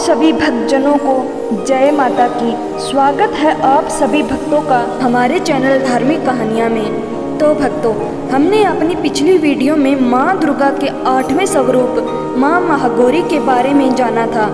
सभी भक्तजनों को जय माता की। स्वागत है आप सभी भक्तों का हमारे चैनल धार्मिक कहानियाँ में। तो भक्तों, हमने अपनी पिछली वीडियो में माँ दुर्गा के 8वें स्वरूप माँ महागौरी के बारे में जाना था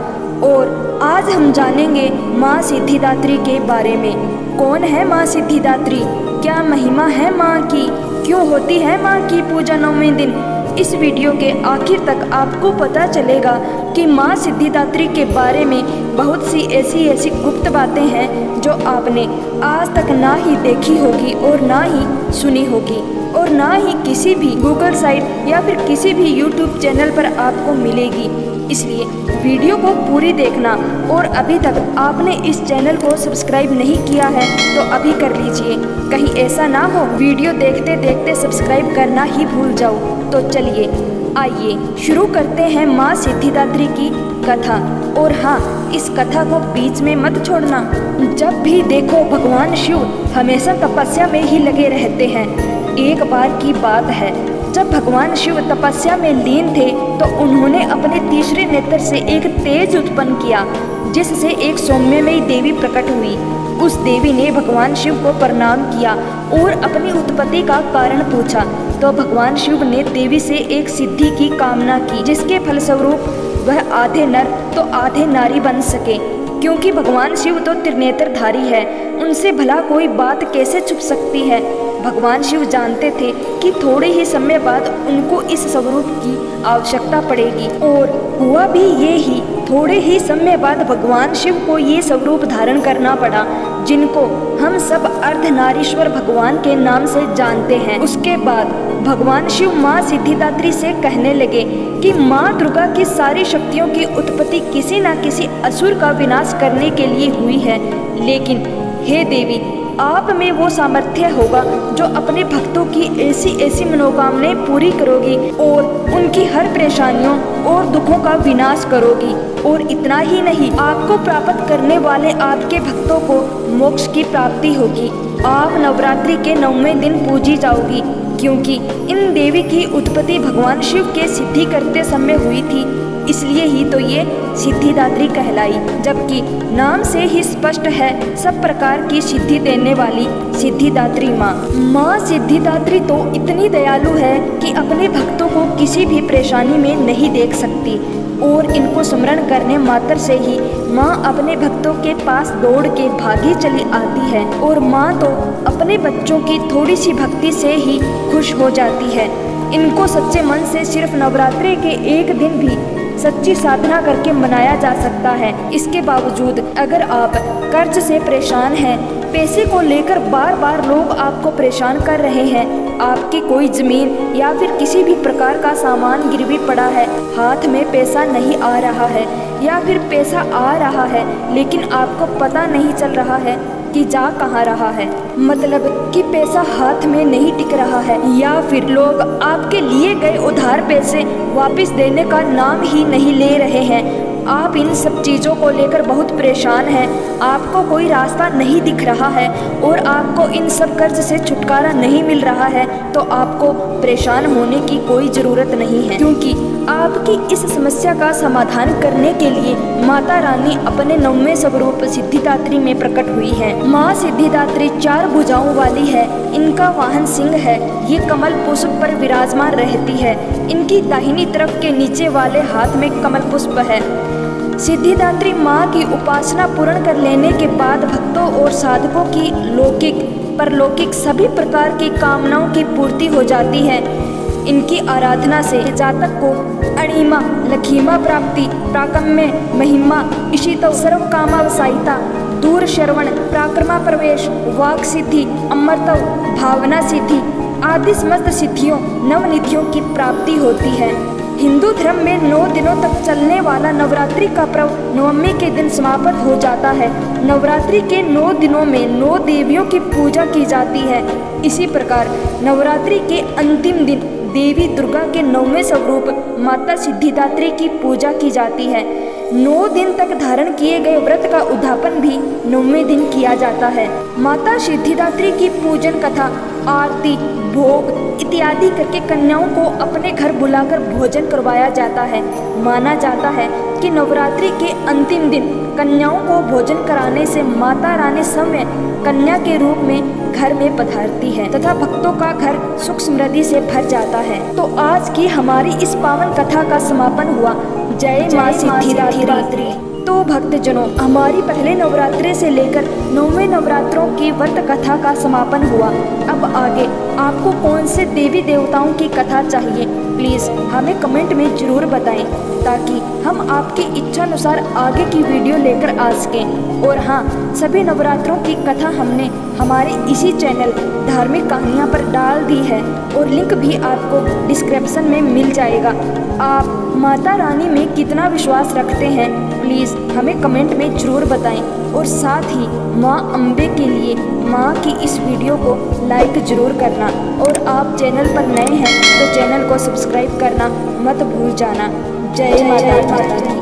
और आज हम जानेंगे माँ सिद्धिदात्री के बारे में। कौन है माँ सिद्धिदात्री, क्या महिमा है माँ की, क्यों होती है माँ की पूजा 9वें दिन। इस वीडियो के आखिर तक आपको पता चलेगा कि माँ सिद्धिदात्री के बारे में बहुत सी ऐसी गुप्त बातें हैं जो आपने आज तक ना ही देखी होगी और ना ही सुनी होगी और ना ही किसी भी गूगल साइट या फिर किसी भी यूट्यूब चैनल पर आपको मिलेगी। इसलिए वीडियो को पूरी देखना और अभी तक आपने इस चैनल को सब्सक्राइब नहीं किया है तो अभी कर लीजिए, कहीं ऐसा ना हो वीडियो देखते देखते सब्सक्राइब करना ही भूल जाओ। तो चलिए आइए शुरू करते हैं माँ सिद्धिदात्री की कथा। और हाँ, इस कथा को बीच में मत छोड़ना। जब भी देखो भगवान शिव हमेशा तपस्या में ही लगे रहते हैं। एक बार की बात है, जब भगवान शिव तपस्या में लीन थे तो उन्होंने अपने तीसरे नेत्र से एक तेज उत्पन्न किया जिससे एक सौम्यमयी देवी प्रकट हुई। उस देवी ने भगवान शिव को प्रणाम किया और अपनी उत्पत्ति का कारण पूछा तो भगवान शिव ने देवी से एक सिद्धि की कामना की जिसके फलस्वरूप वह आधे नर तो आधे नारी बन सके। क्योंकि भगवान शिव तो त्रिनेत्रधारी है, उनसे भला कोई बात कैसे छुप सकती है। भगवान शिव जानते थे कि थोड़े ही समय बाद उनको इस स्वरूप की आवश्यकता पड़ेगी और हुआ भी ये ही। थोड़े ही समय बाद भगवान शिव को ये स्वरूप धारण करना पड़ा जिनको हम सब अर्धनारीश्वर भगवान के नाम से जानते हैं। उसके बाद भगवान शिव माँ सिद्धिदात्री से कहने लगे कि माँ दुर्गा की सारी शक्तियों की उत्पत्ति किसी न किसी असुर का विनाश करने के लिए हुई है, लेकिन हे देवी, आप में वो सामर्थ्य होगा जो अपने भक्तों की ऐसी मनोकामनाएं पूरी करोगी और उनकी हर परेशानियों और दुखों का विनाश करोगी। और इतना ही नहीं, आपको प्राप्त करने वाले आपके भक्तों को मोक्ष की प्राप्ति होगी। आप नवरात्रि के 9वें दिन पूजी जाओगी क्योंकि इन देवी की उत्पत्ति भगवान शिव के सिद्धि करते समय हुई थी, इसलिए ही तो ये सिद्धिदात्री कहलाई। जबकि नाम से ही स्पष्ट है सब प्रकार की सिद्धि देने वाली सिद्धिदात्री माँ। माँ सिद्धिदात्री तो इतनी दयालु है कि अपने भक्तों को किसी भी परेशानी में नहीं देख सकती और इनको स्मरण करने मात्र से ही माँ अपने भक्तों के पास दौड़ के भागी चली आती है। और माँ तो अपने बच्चों की थोड़ी सी भक्ति से ही खुश हो जाती है। इनको सच्चे मन से सिर्फ नवरात्रि के एक दिन भी सच्ची साधना करके मनाया जा सकता है। इसके बावजूद अगर आप कर्ज से परेशान हैं, पैसे को लेकर बार बार लोग आपको परेशान कर रहे हैं, आपकी कोई जमीन या फिर किसी भी प्रकार का सामान गिरवी पड़ा है, हाथ में पैसा नहीं आ रहा है या फिर पैसा आ रहा है लेकिन आपको पता नहीं चल रहा है कि जा कहाँ रहा है, मतलब कि पैसा हाथ में नहीं टिक रहा है, या फिर लोग आपके लिए गए उधार पैसे वापस देने का नाम ही नहीं ले रहे हैं। आप इन सब चीज़ों को लेकर बहुत परेशान हैं, आपको कोई रास्ता नहीं दिख रहा है और आपको इन सब कर्ज से छुटकारा नहीं मिल रहा है, तो आपको परेशान होने की कोई ज़रूरत नहीं है क्योंकि आपकी इस समस्या का समाधान करने के लिए माता रानी अपने 9वें स्वरूप सिद्धिदात्री में प्रकट हुई है। माँ सिद्धिदात्री 4 भुजाओं वाली है, इनका वाहन सिंह है, ये कमल पुष्प पर विराजमान रहती है। इनकी दाहिनी तरफ के नीचे वाले हाथ में कमल पुष्प है। सिद्धिदात्री माँ की उपासना पूर्ण कर लेने के बाद भक्तों और साधकों की लौकिक परलौकिक सभी प्रकार की कामनाओं की पूर्ति हो जाती है। इनकी आराधना से जातक को अणिमा लखीमा प्राप्ति, प्राकम्य महिमा, इशितो सर्व कामावसायिता, दूर श्रवण, प्राक्रमा प्रवेश, वाक सिद्धि, अमरतव, भावना सिद्धि आदि समस्त सिद्धियों नवनिधियों की प्राप्ति होती है। हिंदू धर्म में 9 दिनों तक चलने वाला नवरात्रि का पर्व 9वें के दिन समाप्त हो जाता है। नवरात्रि के 9 दिनों में 9 देवियों की पूजा की जाती है। इसी प्रकार नवरात्रि के अंतिम दिन देवी दुर्गा के 9वें स्वरूप माता सिद्धिदात्री की पूजा की जाती है। 9 दिन तक धारण किए गए व्रत का उद्यापन भी 9वें दिन किया जाता है। माता सिद्धिदात्री की पूजन कथा, आरती, भोग इत्यादि करके कन्याओं को अपने घर बुलाकर भोजन करवाया जाता है। माना जाता है कि नवरात्रि के अंतिम दिन कन्याओं को भोजन कराने से माता रानी समय कन्या के रूप में घर में पधारती है तथा भक्तों का घर सुख समृद्धि से भर जाता है। तो आज की हमारी इस पावन कथा का समापन हुआ। जय मां सिद्धिदात्री। तो भक्तजनों, हमारी पहले नवरात्रि से लेकर 9वें नवरात्रों की व्रत कथा का समापन हुआ। अब आगे आपको कौन से देवी देवताओं की कथा चाहिए, प्लीज़ हमें कमेंट में ज़रूर बताएं ताकि हम आपकी इच्छा अनुसार आगे की वीडियो लेकर आ सकें। और हाँ, सभी नवरात्रों की कथा हमने हमारे इसी चैनल धार्मिक कहानियाँ पर डाल दी है और लिंक भी आपको डिस्क्रिप्शन में मिल जाएगा। आप माता रानी में कितना विश्वास रखते हैं, प्लीज़ हमें कमेंट में ज़रूर बताएं। और साथ ही माँ अम्बे के लिए माँ की इस वीडियो को लाइक ज़रूर करना। और आप चैनल पर नए हैं तो चैनल को सब्सक्राइब करना मत भूल जाना। जय माता दी।